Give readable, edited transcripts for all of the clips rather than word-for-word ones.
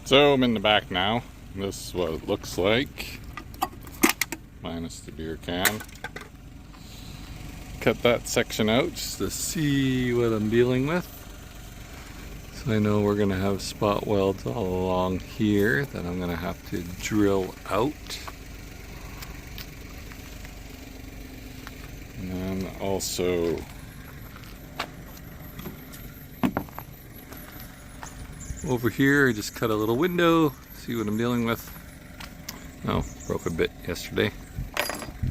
So I'm in the back now. This is what it looks like, minus the beer can. Cut that section out just to see what I'm dealing with. So I know we're going to have spot welds all along here that I'm going to have to drill out. And then also over here, I just cut a little window, see what I'm dealing with. Oh, broke a bit yesterday.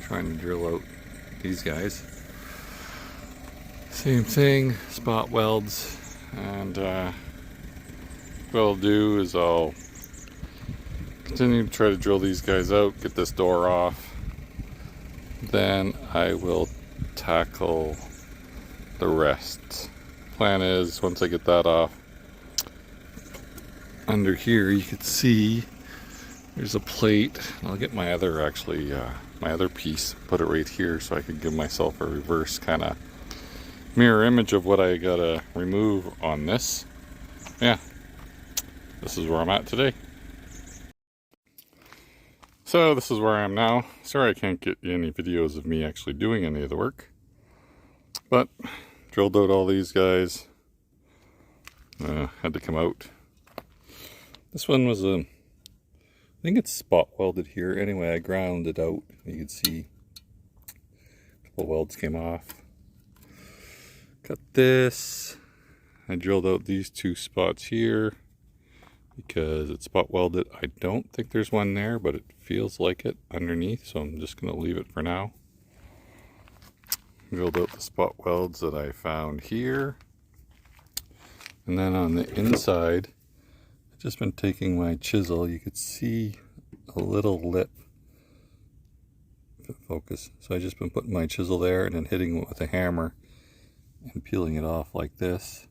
Trying to drill out these guys. Same thing, spot welds. And what I'll do is I'll continue to try to drill these guys out, get this door off. Then I will tackle the rest. Plan is, once I get that off, under here you can see there's a plate. I'll get my other my other piece, put it right here so I can give myself a reverse kind of mirror image of what I gotta remove on this. Yeah, this is where I'm at today. So this is where I am now. Sorry I can't get any videos of me actually doing any of the work, but drilled out all these guys. Had to come out. This one was I think it's spot welded here. Anyway, I ground it out. You can see a couple welds came off. Cut this. I drilled out these two spots here because it's spot welded. I don't think there's one there, but it feels like it underneath, so I'm just going to leave it for now. Drilled out the spot welds that I found here. And then on the inside, I've just been taking my chisel. You could see a little lip. Focus. So I've just been putting my chisel there and then hitting it with a hammer and peeling it off like this,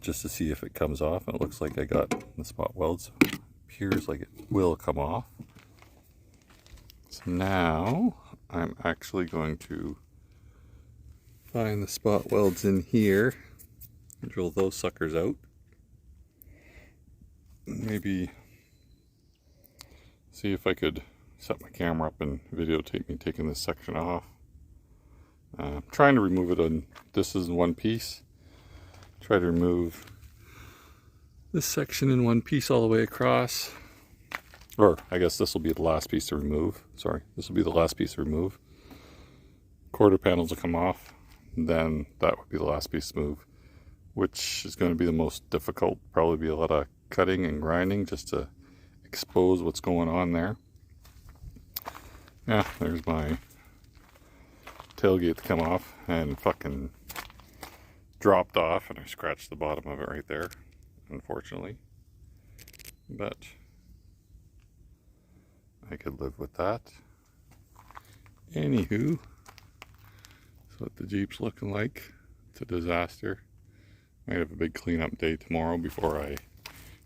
just to see if it comes off. And it looks like I got the spot welds. It appears like it will come off. So now I'm actually going to find the spot welds in here and drill those suckers out. Maybe see if I could set my camera up and videotape me taking this section off. I'm trying to remove it on, this is in one piece. Try to remove this section in one piece all the way across. Or I guess this will be the last piece to remove. Sorry, this will be the last piece to remove. Quarter panels will come off. Then that would be the last piece to move, which is going to be the most difficult. Probably be a lot of cutting and grinding just to expose what's going on there. Yeah, there's my tailgate to come off and fucking dropped off, and I scratched the bottom of it right there, unfortunately. But I could live with that. Anywho, that's what the Jeep's looking like. It's a disaster. Might have a big cleanup day tomorrow before I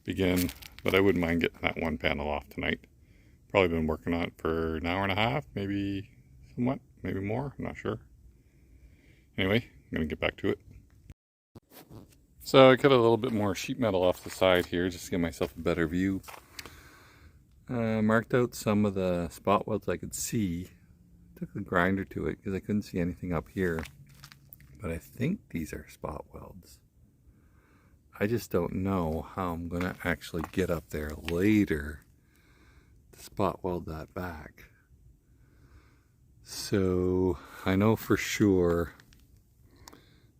begin, but I wouldn't mind getting that one panel off tonight. Probably been working on it for an hour and a half, maybe somewhat, maybe more, I'm not sure. Anyway, I'm gonna get back to it. So I cut a little bit more sheet metal off the side here just to give myself a better view. Marked out some of the spot welds I could see. Took a grinder to it because I couldn't see anything up here. But I think these are spot welds. I just don't know how I'm gonna actually get up there later to spot weld that back. So I know for sure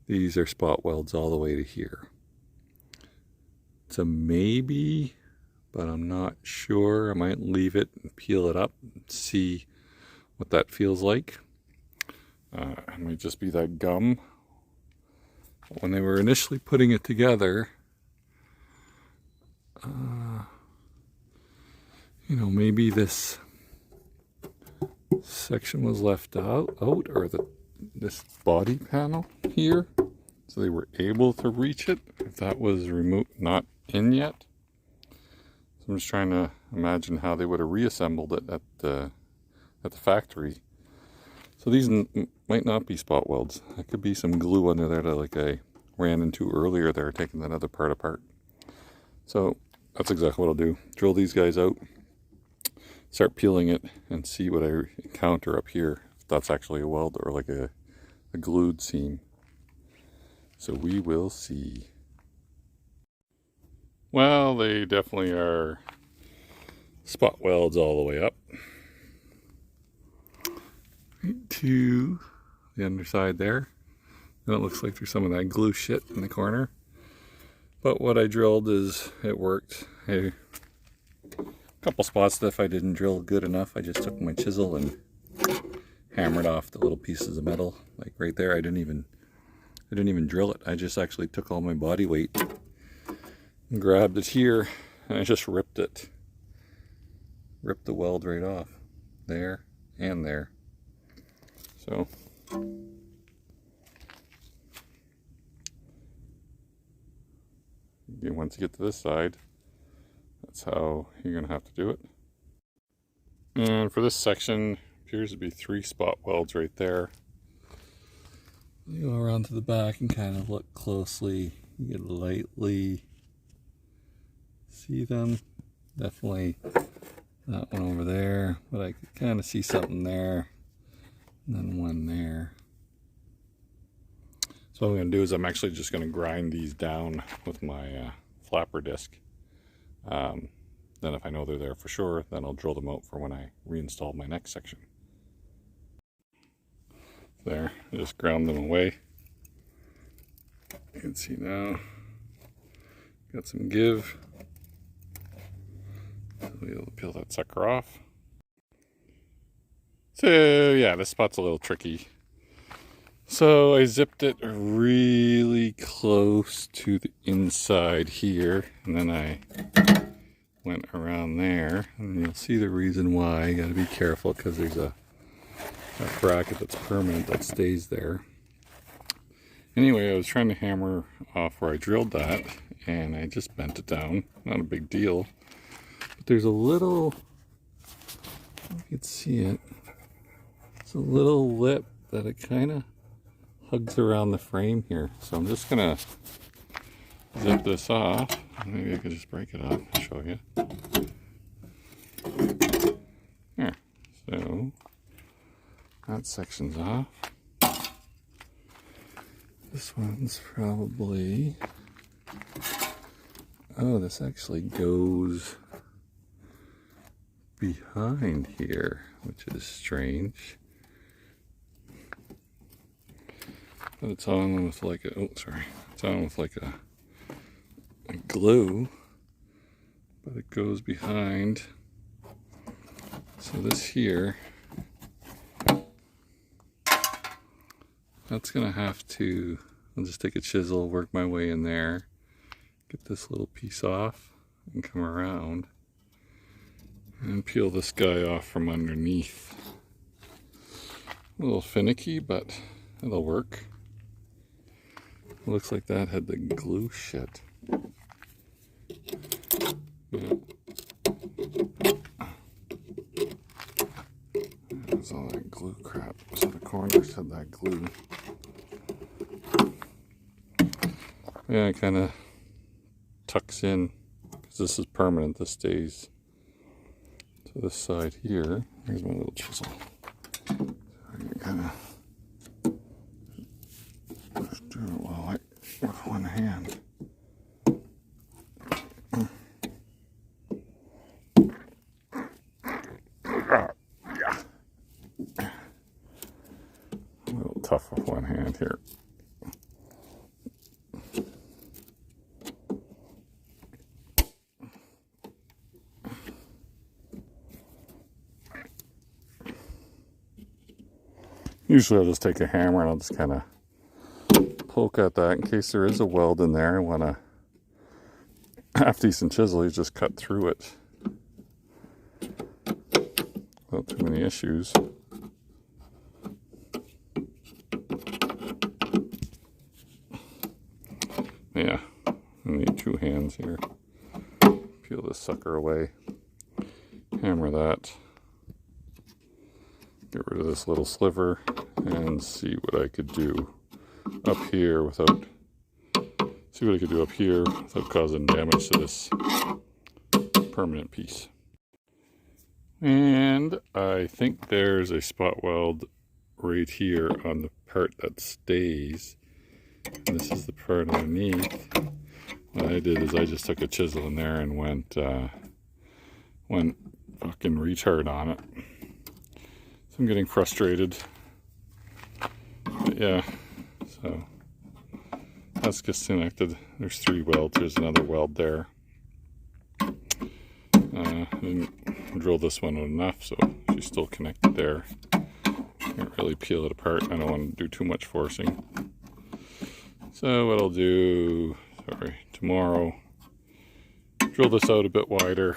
these are spot welds all the way to here. It's a maybe, but I'm not sure. I might leave it and peel it up and see what that feels like. It might just be that gum. When they were initially putting it together, you know, maybe this section was left out or this body panel here, so they were able to reach it. If that was removed, not in yet. So I'm just trying to imagine how they would have reassembled it at the factory. So these might not be spot welds. That could be some glue under there that like I ran into earlier there, taking that other part apart. So that's exactly what I'll do. Drill these guys out, start peeling it, and see what I encounter up here. If that's actually a weld or like a glued seam. So we will see. Well, they definitely are spot welds all the way up to the underside there. And it looks like there's some of that glue shit in the corner. But what I drilled is, it worked. A couple spots that if I didn't drill good enough, I just took my chisel and hammered off the little pieces of metal. Like right there, I didn't even drill it. I just actually took all my body weight and grabbed it here, and I just ripped it. Ripped the weld right off. There and there. So once you get to this side, that's how you're going to have to do it. And for this section, appears to be 3 spot welds right there. You go around to the back and kind of look closely. You can lightly see them. Definitely that one over there, but I could kind of see something there, and then one there. So what I'm going to do is I'm actually just going to grind these down with my flapper disc. Then if I know they're there for sure, then I'll drill them out for when I reinstall my next section. There, I just ground them away. You can see now, got some give. I'll be able to peel that sucker off. So yeah, this spot's a little tricky. So I zipped it really close to the inside here, and then I went around there, and you'll see the reason why. You gotta be careful because there's a bracket that's permanent that stays there. Anyway, I was trying to hammer off where I drilled that, and I just bent it down. Not a big deal. But there's a little, you can see it, it's a little lip that it kind of hugs around the frame here. So I'm just gonna zip this off. Maybe I could just break it off and show you. There. So that section's off. This one's probably, oh, this actually goes behind here, which is strange. But it's on with like a, oh sorry, it's on with like a glue, but it goes behind. So this here, that's gonna have to, I'll just take a chisel, work my way in there, get this little piece off, and come around and peel this guy off from underneath. A little finicky, but it'll work. It looks like that had the glue shit. Yeah. There's all that glue crap. So the corners had that glue. Yeah, it kind of tucks in because this is permanent. This stays to this side here. Here's my little chisel. So you kind of just do it well, like with one hand. A little tough with one hand here. Usually I'll just take a hammer and I'll just kind of poke at that in case there is a weld in there. I want a half-decent chisel, you just cut through it without too many issues. Yeah, I need 2 hands here. Peel this sucker away, hammer that, get rid of this little sliver, and see what I could do up here without causing damage to this permanent piece. And I think there's a spot weld right here on the part that stays. And this is the part underneath. What I did is I just took a chisel in there and went fucking retard on it. So I'm getting frustrated. But yeah, so that's disconnected. There's 3 welds. There's another weld there. I didn't drill this one enough, so she's still connected there. Can't really peel it apart. I don't want to do too much forcing. So what I'll do, tomorrow, drill this out a bit wider,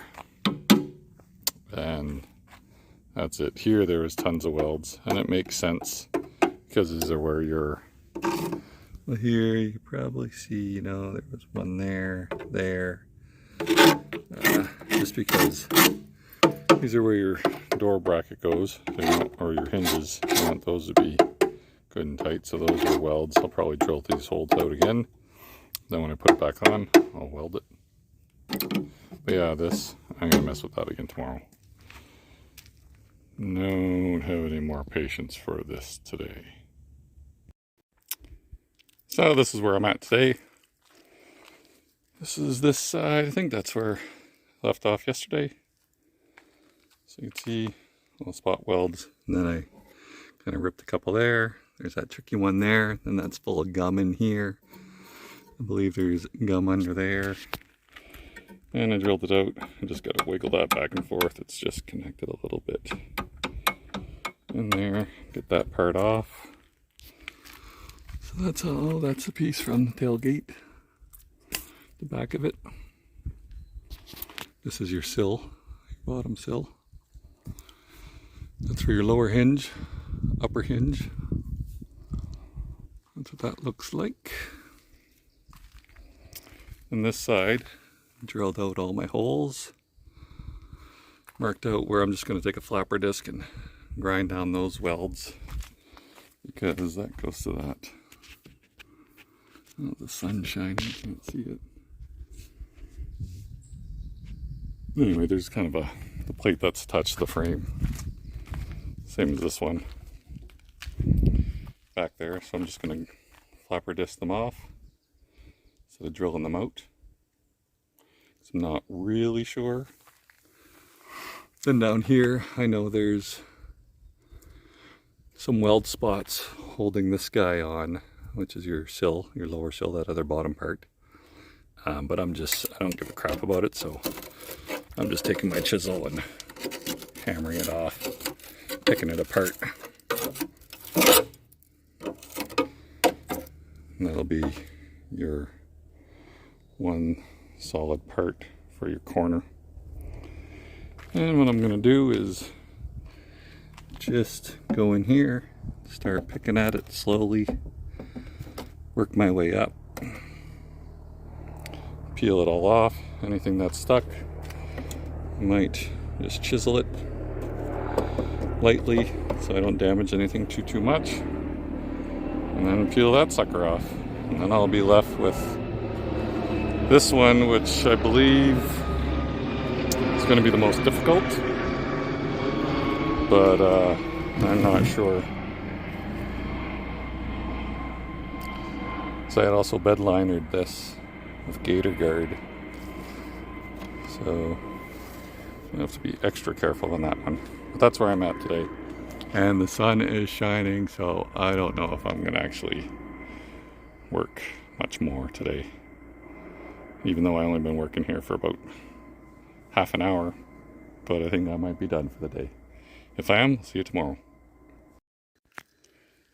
and that's it. Here there is tons of welds, and it makes sense because these are where you're. Well, here you can probably see, there was one there. Just because these are where your door bracket goes, or your hinges. You want those to be good and tight, so those are welds. I'll probably drill these holes out again. Then when I put it back on, I'll weld it. But yeah, this, I'm going to mess with that again tomorrow. Don't have any more patience for this today. So this is where I'm at today. This is this side. I think that's where I left off yesterday. So you can see little spot welds. And then I kind of ripped a couple there. There's that tricky one there. Then that's full of gum in here. I believe there's gum under there. And I drilled it out. I just got to wiggle that back and forth. It's just connected a little bit in there. Get that part off. So that's all. That's the piece from the tailgate. The back of it. This is your sill, your bottom sill. That's for your lower hinge, upper hinge. That's what that looks like. And this side, drilled out all my holes. Marked out where I'm just going to take a flapper disc and grind down those welds, because that goes to that. Oh, the sun's shining, can't see it. Anyway, there's kind of the plate that's touched the frame. Same as this one. Back there, so I'm just going to flapper disc them off instead of drilling them out. So I'm not really sure. Then down here, I know there's some weld spots holding this guy on, which is your sill, your lower sill, that other bottom part. But I don't give a crap about it, so I'm just taking my chisel and hammering it off, picking it apart. And that'll be your one solid part for your corner. And what I'm going to do is just go in here, start picking at it slowly, work my way up, peel it all off, anything that's stuck. Might just chisel it lightly so I don't damage anything too much, and then peel that sucker off, and then I'll be left with this one, which I believe is going to be the most difficult, but I'm not sure. So I had also bed linered this with gator guard, so I have to be extra careful on that one. But that's where I'm at today. And the sun is shining, so I don't know if I'm going to actually work much more today. Even though I only been working here for about half an hour. But I think I might be done for the day. If I am, I'll see you tomorrow.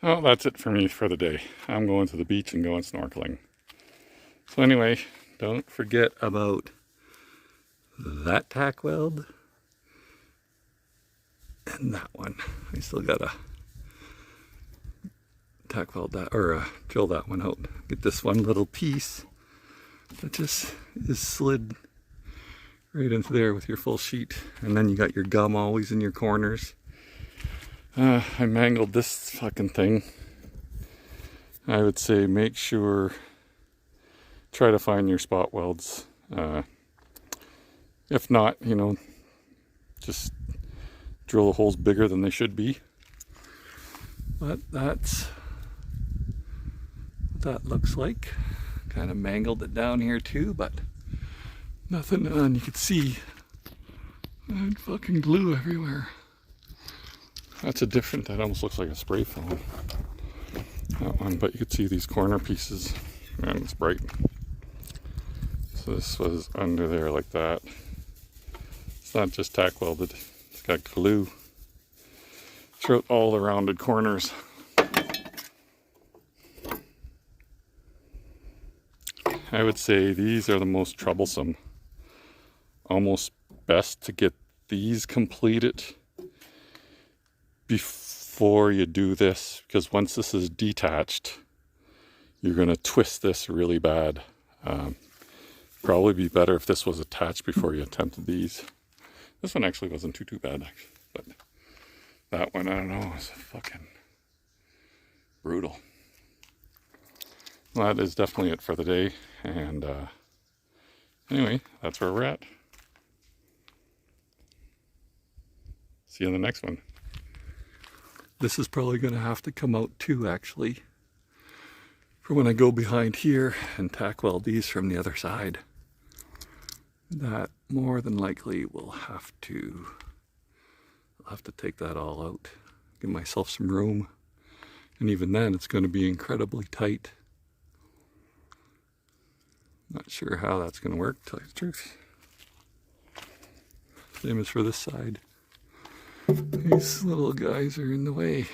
Well, that's it for me for the day. I'm going to the beach and going snorkeling. So anyway, don't forget about that tack weld and that one. I still gotta tack weld that, or drill that one out. Get this one little piece that just is slid right into there with your full sheet, and then you got your gum always in your corners. I mangled this fucking thing. I would say make sure, try to find your spot welds If not, you know, just drill the holes bigger than they should be. But that's what that looks like. Kind of mangled it down here too, but nothing on. You can see and fucking glue everywhere. That's a different, that almost looks like a spray foam. That one, but you can see these corner pieces, and it's bright. So this was under there like that. It's not just tack welded, it's got glue throughout all the rounded corners. I would say these are the most troublesome. Almost best to get these completed before you do this, because once this is detached, you're going to twist this really bad. Probably be better if this was attached before you attempted these. This one actually wasn't too bad, but that one, I don't know, is fucking brutal. Well, that is definitely it for the day, and anyway, that's where we're at. See you in the next one. This is probably going to have to come out too, actually, for when I go behind here and tack weld these from the other side. That more than likely will have to, I'll have to take that all out, give myself some room, and even then it's going to be incredibly tight. Not sure how that's going to work, to tell you the truth. Same as for this side. These little guys are in the way.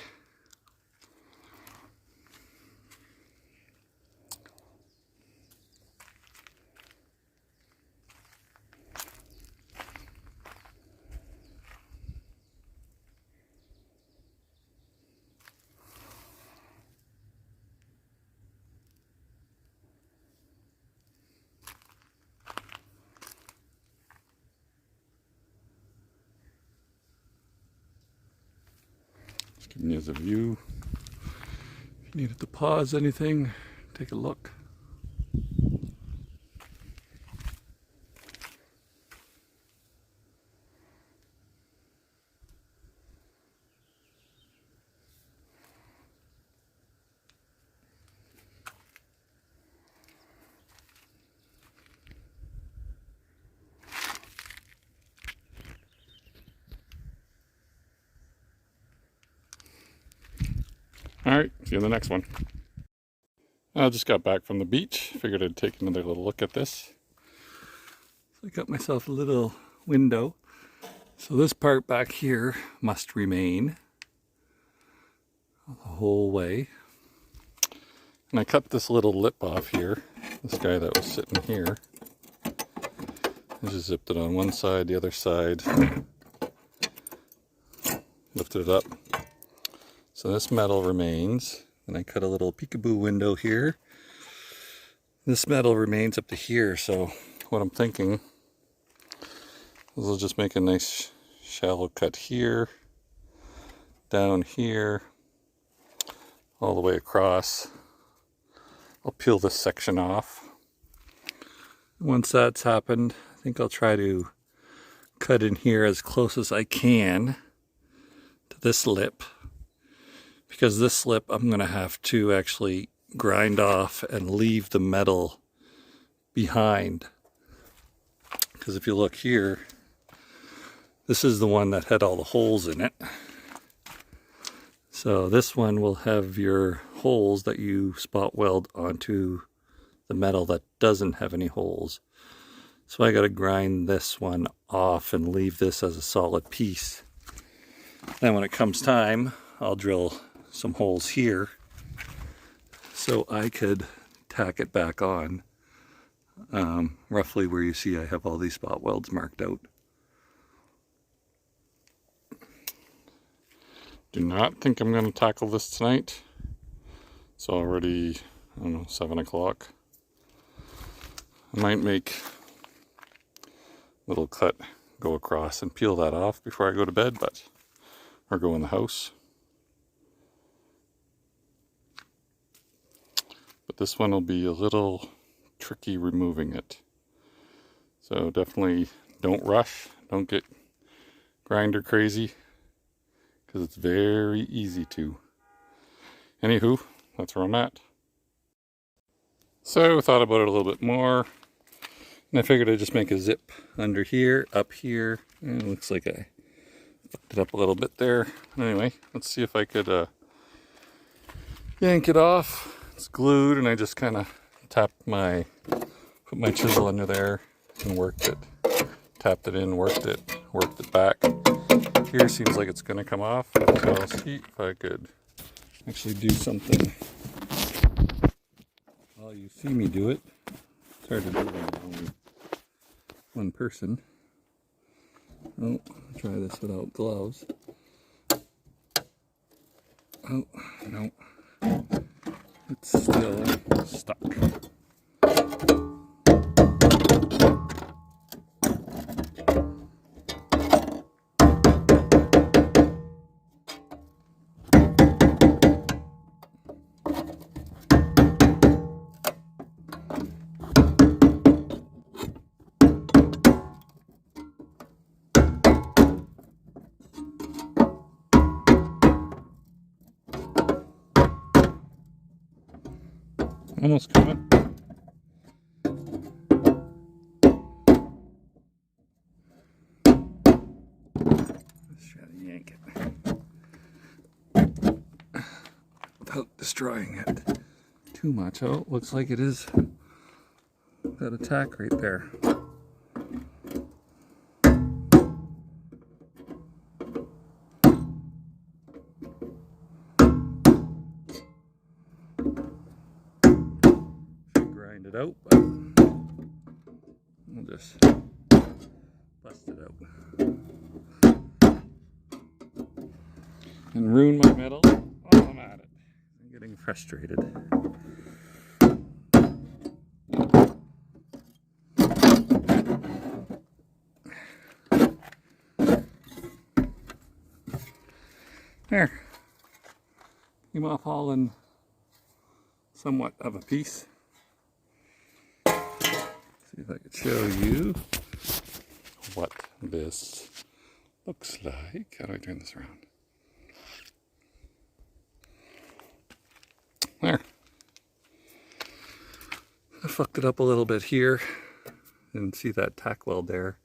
Giving you as a view. If you needed to pause anything, take a look. Alright, see you in the next one. I just got back from the beach. Figured I'd take another little look at this. So I got myself a little window. So this part back here must remain the whole way. And I cut this little lip off here. This guy that was sitting here. I just zipped it on one side, the other side. Lifted it up. So this metal remains, and I cut a little peekaboo window here. This metal remains up to here, so what I'm thinking is I'll just make a nice shallow cut here, down here, all the way across. I'll peel this section off. Once that's happened, I think I'll try to cut in here as close as I can to this lip. Because this lip I'm going to have to actually grind off and leave the metal behind. Because if you look here, this is the one that had all the holes in it. So this one will have your holes that you spot weld onto the metal that doesn't have any holes. So I got to grind this one off and leave this as a solid piece. Then when it comes time, I'll drill some holes here so I could tack it back on, roughly where you see I have all these spot welds marked out. Do not think I'm going to tackle this tonight. It's already, I don't know, 7 o'clock. I might make a little cut, go across and peel that off before I go to bed, or go in the house. But this one will be a little tricky removing it. So definitely don't rush. Don't get grinder crazy, because it's very easy to. Anywho, that's where I'm at. So I thought about it a little bit more, and I figured I'd just make a zip under here, up here, and it looks like I fucked it up a little bit there. Anyway, let's see if I could yank it off. It's glued, and I just kind of put my chisel under there and worked it. Tapped it in, worked it back. Here seems like it's going to come off, so I'll see if I could actually do something while you see me do it. It's hard to do when you're only one person. Oh, I'll try this without gloves. Oh, no. It's still stuck. Almost coming. Let's try to yank it without destroying it too much. Oh, looks like it is that attack right there. Grind it out, but we'll just bust it out and ruin my metal while I'm at it. I'm getting frustrated. There, came off all in somewhat of a piece. See if I could show you what this looks like. How do I turn this around? There. I fucked it up a little bit here. And see that tack weld there.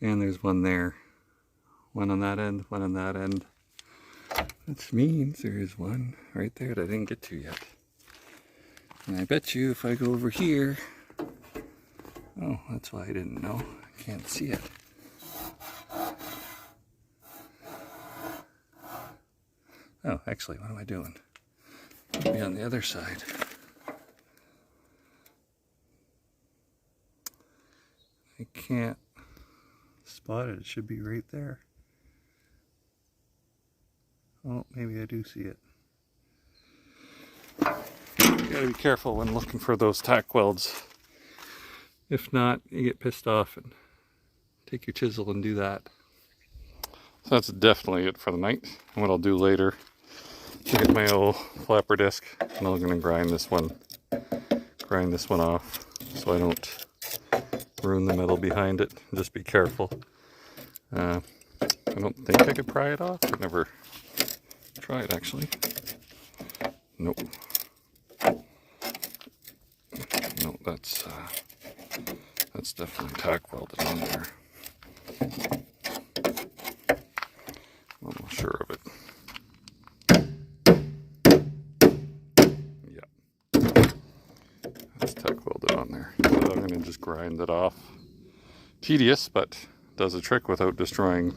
And there's one there. One on that end, one on that end. Which means there is one right there that I didn't get to yet. And I bet you if I go over here, oh, that's why I didn't know. I can't see it. Oh, actually, what am I doing? Maybe on the other side. I can't spot it. It should be right there. Oh, maybe I do see it. You gotta be careful when looking for those tack welds. If not, you get pissed off and take your chisel and do that. So that's definitely it for the night. And what I'll do later, I'll get my old flapper disc and I'm gonna grind this one off so I don't ruin the metal behind it. Just be careful. I don't think I could pry it off. I never tried actually. Nope. No, that's definitely tack welded on there. I'm almost sure of it. Yeah. That's tack welded on there. So I'm going to just grind it off. Tedious, but does a trick without destroying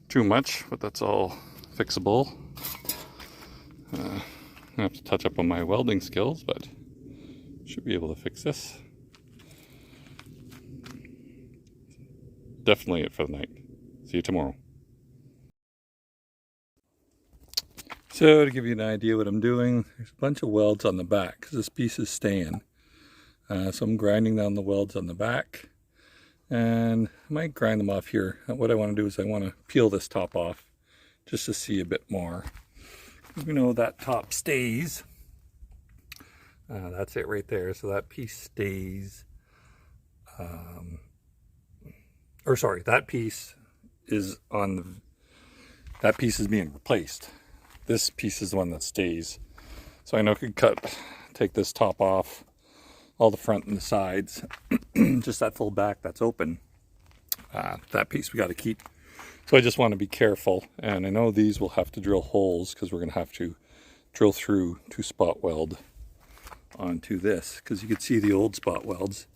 too much, but that's all fixable. I have to touch up on my welding skills, but should be able to fix this. Definitely it for the night. See you tomorrow. So to give you an idea what I'm doing, there's a bunch of welds on the back because this piece is staying. So I'm grinding down the welds on the back and I might grind them off here. What I want to do is I want to peel this top off just to see a bit more. We know that top stays. That's it right there. So that piece stays. or sorry, that piece is on the, that piece is being replaced. This piece is the one that stays. So I know I could take this top off, all the front and the sides, just that full back that's open. That piece we got to keep. So I just want to be careful. And I know these will have to drill holes because we're going to have to drill through to spot weld onto this, because you could see the old spot welds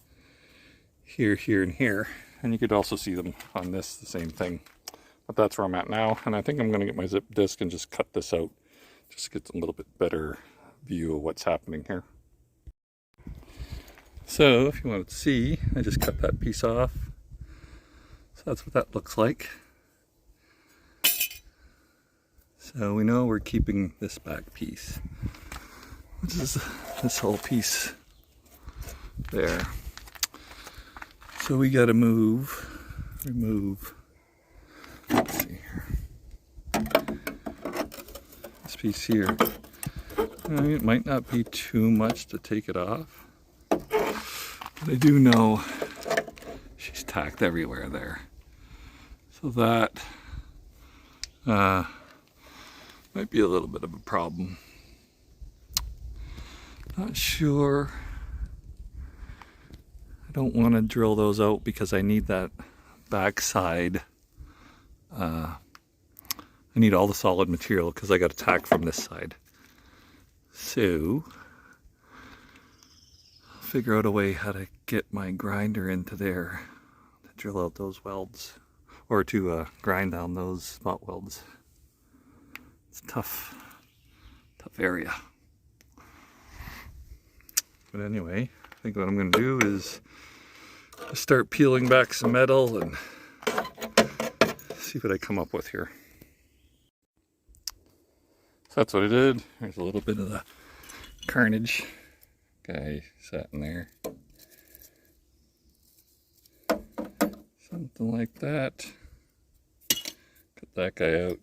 here, here, and here. And you could also see them on this, the same thing. But that's where I'm at now. And I think I'm going to get my zip disc and just cut this out. Just to get a little bit better view of what's happening here. So if you wanted to see, I just cut that piece off. So that's what that looks like. So we know we're keeping this back piece, which is this whole piece there. So we got to remove, let's see here, this piece here. It might not be too much to take it off, but I do know she's tacked everywhere there. So that might be a little bit of a problem. Not sure. I don't want to drill those out because I need that back side. I need all the solid material because I got a tack from this side. So I'll figure out a way how to get my grinder into there to drill out those welds, or to grind down those spot welds. It's a tough area. But anyway, I think what I'm going to do is start peeling back some metal and see what I come up with here. So that's what I did. There's a little bit of the carnage. Guy sat in there. Something like that. Cut that guy out.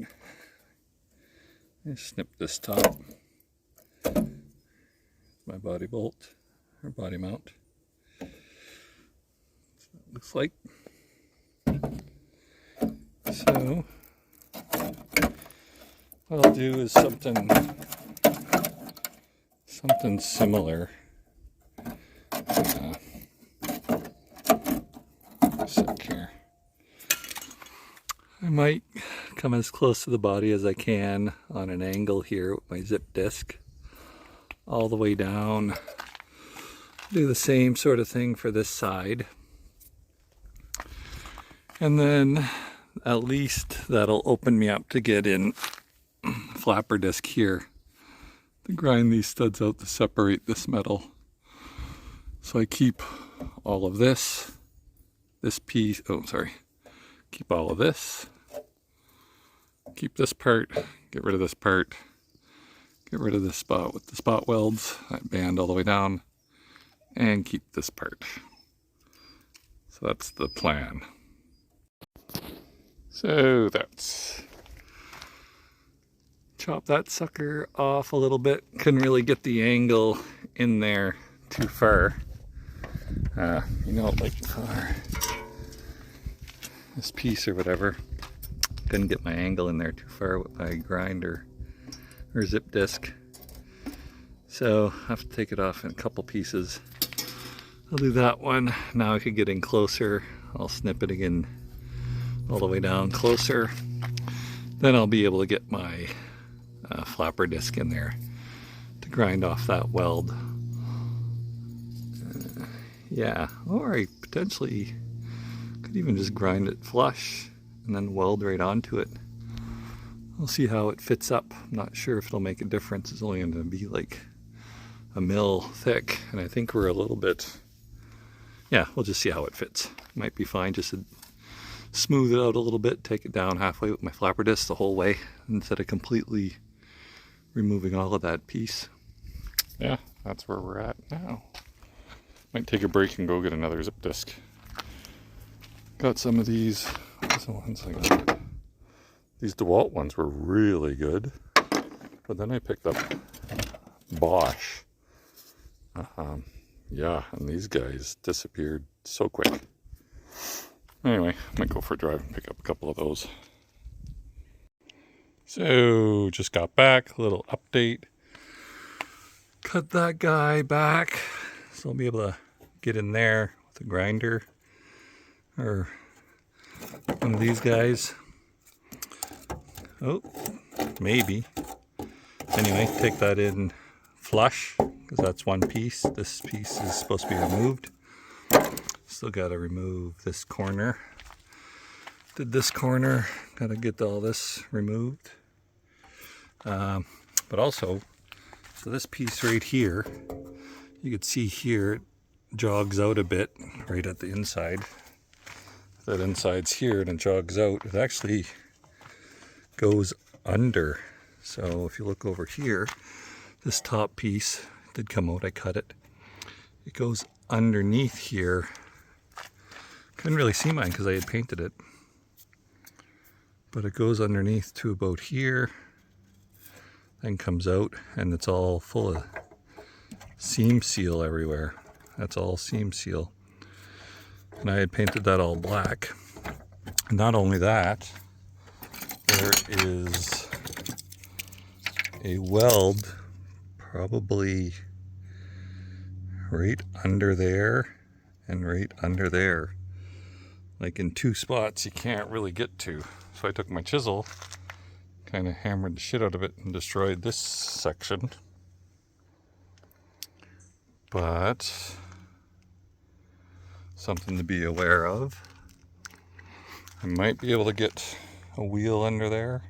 Snip this top. My body bolt, or body mount. That's what it looks like. So what I'll do is something similar. Sec here. I might come as close to the body as I can on an angle here with my zip disc all the way down. Do the same sort of thing for this side. And then at least that'll open me up to get in flapper disc here to grind these studs out to separate this metal. So I keep all of this piece, keep all of this, keep this part, get rid of this part, get rid of this spot with the spot welds, that band all the way down, and keep this part. So that's the plan. So that's, chop that sucker off a little bit. Couldn't really get the angle in there too far. Like for this piece or whatever. Couldn't get my angle in there too far with my grinder or zip disc. So I have to take it off in a couple pieces. I'll do that one. Now I could get in closer. I'll snip it again all the way down closer. Then I'll be able to get my flapper disc in there to grind off that weld. Yeah, or I potentially could even just grind it flush and then weld right onto it. We'll see how it fits up. I'm not sure if it'll make a difference. It's only going to be like a mil thick, and I think we're a little bit, yeah, we'll just see how it fits. Might be fine just to smooth it out a little bit, take it down halfway with my flapper disc the whole way instead of completely removing all of that piece. Yeah, that's where we're at now. Might take a break and go get another zip disc. Got some of these. What's the ones I got? These DeWalt ones were really good, but then I picked up Bosch. Yeah, and these guys disappeared so quick. Anyway, I might go for a drive and pick up a couple of those. So, just got back, a little update. Cut that guy back, so I'll be able to get in there with a grinder or one of these guys. Oh, maybe. Anyway, take that in flush, because that's one piece. This piece is supposed to be removed. Still got to remove this corner. Did this corner, got to get all this removed. But also, so this piece right here, you can see here, it jogs out a bit right at the inside. That inside's here and it jogs out. It actually goes under. So if you look over here, this top piece did come out, I cut it. It goes underneath here. Couldn't really see mine because I had painted it. But it goes underneath to about here, then comes out, and it's all full of seam seal everywhere. That's all seam seal. And I had painted that all black. Not only that, there is a weld probably right under there and right under there. Like in two spots you can't really get to. So I took my chisel, kind of hammered the shit out of it and destroyed this section. But something to be aware of. I might be able to get a wheel under there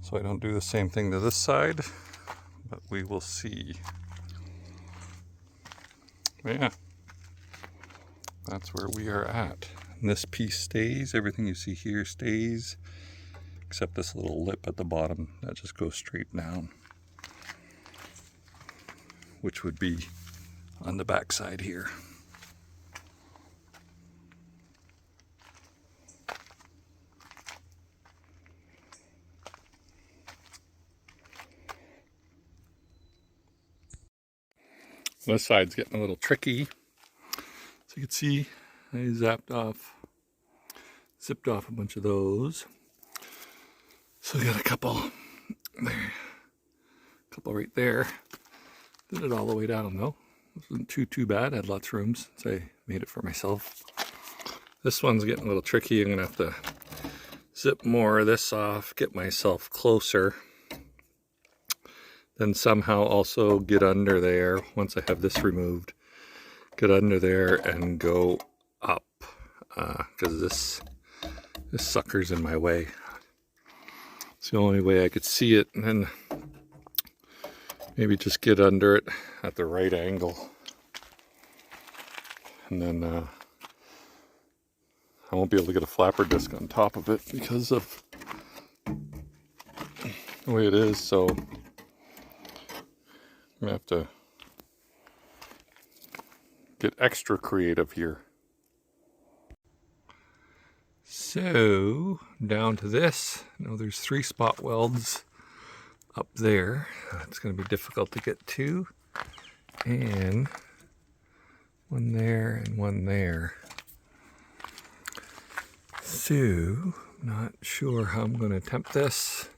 so I don't do the same thing to this side, but we will see. But yeah, that's where we are at. And this piece stays, everything you see here stays, except this little lip at the bottom that just goes straight down, which would be on the back side here. This side's getting a little tricky. So you can see I zipped off a bunch of those. So I got a couple there, a couple right there. Did it all the way down though. It wasn't too bad. I had lots of rooms, so I made it for myself. This one's getting a little tricky. I'm gonna have to zip more of this off, get myself closer. Then somehow also get under there once I have this removed. Get under there and go up, because this sucker's in my way. It's the only way I could see it, and then maybe just get under it at the right angle. And then I won't be able to get a flapper disc on top of it because of the way it is, so I'm gonna have to get extra creative here. So down to this. Now there's 3 spot welds up there. It's going to be difficult to get to. And one there and one there. So not sure how I'm going to attempt this.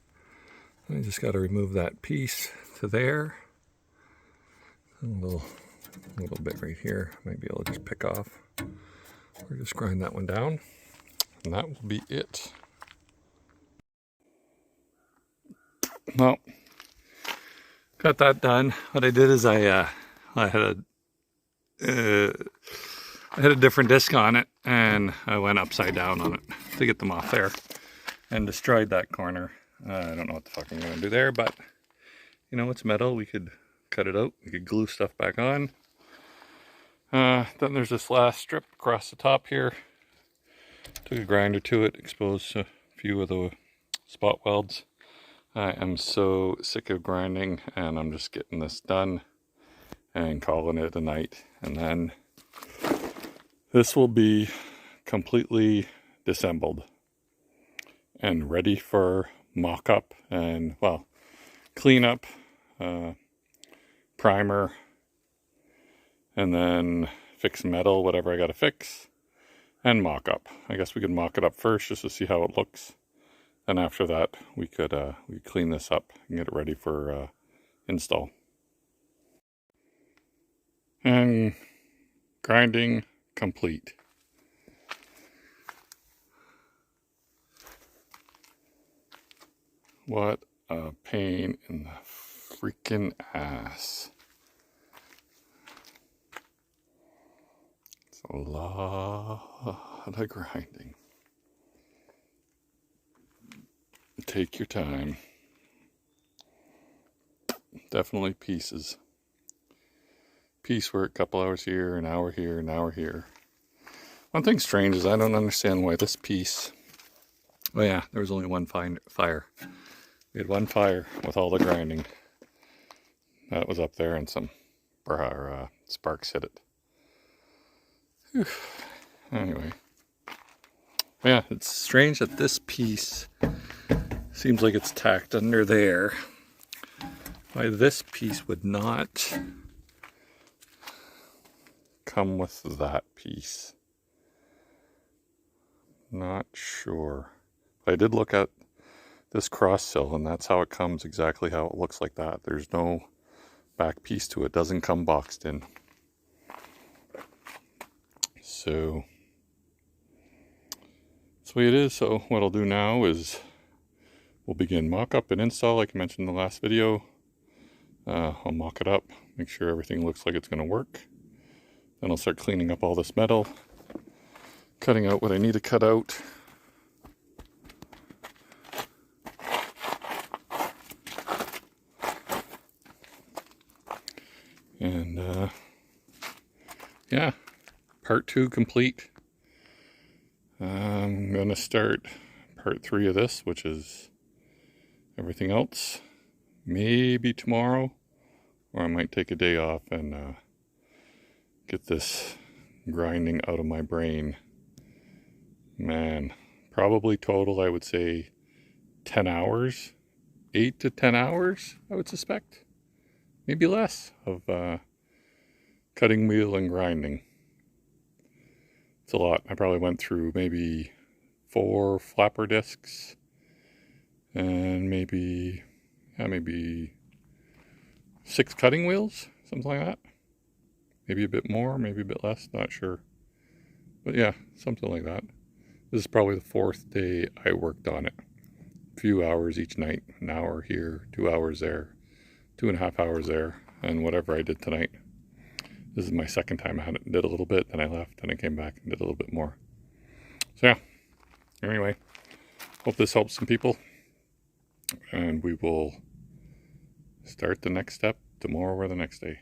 I just got to remove that piece to there. A little bit right here. Might be able to just pick off. Or just grind that one down. And that will be it. Well, got that done. What I did is I had a different disc on it, and I went upside down on it to get them off there, and destroyed that corner. I don't know what the fuck I'm gonna do there, but you know, it's metal. We could cut it out. We could glue stuff back on. Then there's this last strip across the top here. Took a grinder to it, exposed a few of the spot welds. I am so sick of grinding, and I'm just getting this done and calling it a night. And then this will be completely disassembled and ready for mock-up and, well, cleanup, primer, and then fix metal, whatever I gotta fix. and mock up. I guess we could mock it up first just to see how it looks. And after that, we could clean this up and get it ready for install. And grinding complete. What a pain in the freaking ass. It's a lot of grinding. Take your time. Definitely pieces. Piecework, couple hours here, an hour here, an hour here. One thing strange is I don't understand why this piece... Oh yeah, there was only one fire. We had one fire with all the grinding. That was up there and some sparks hit it. Whew. Anyway. Yeah, it's strange that this piece seems like it's tacked under there. Why this piece would not come with that piece. Not sure. I did look at this cross sill, and that's how it comes, exactly how it looks like that. There's no back piece to it. Doesn't come boxed in. So that's the way it is. So what I'll do now is we'll begin mock-up and install like I mentioned in the last video. I'll mock it up, make sure everything looks like it's going to work. Then I'll start cleaning up all this metal, cutting out what I need to cut out. And yeah, part 2 complete. I'm going to start part 3 of this, which is everything else. Maybe tomorrow, or I might take a day off and get this grinding out of my brain. Man, probably total I would say 10 hours, 8 to 10 hours I would suspect. Maybe less of cutting wheel and grinding. It's a lot. I probably went through maybe 4 flapper discs and maybe 6 cutting wheels, something like that. Maybe a bit more, maybe a bit less, not sure. But yeah, something like that. This is probably the 4th day I worked on it. A few hours each night, an hour here, 2 hours there, 2.5 hours there, and whatever I did tonight. This is my second time I did a little bit, then I left, and I came back and did a little bit more. So yeah, anyway, hope this helps some people. And we will start the next step tomorrow or the next day.